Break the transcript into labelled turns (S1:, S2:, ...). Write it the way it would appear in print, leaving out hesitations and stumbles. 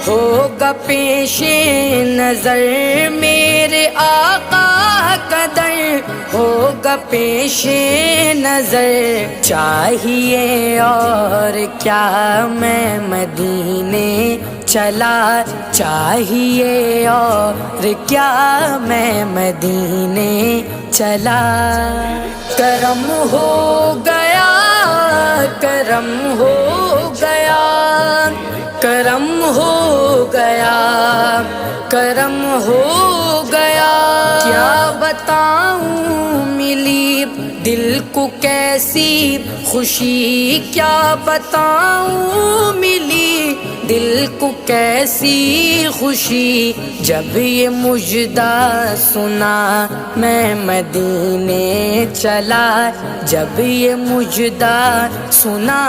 S1: होगा पेशे नजर मेरे आका का दर होगा पेशे नजर। चाहिए और क्या मैं मदीने चला, चाहिए और क्या मैं मदीने चला। करम हो गया, करम हो गया, करम हो गया, करम हो गया। क्या बताऊं मिली दिल को कैसी खुशी, क्या बताऊं मिली दिल को कैसी खुशी। जब ये मुजदा सुना मैं मदीने चला, जब ये मुजदा सुना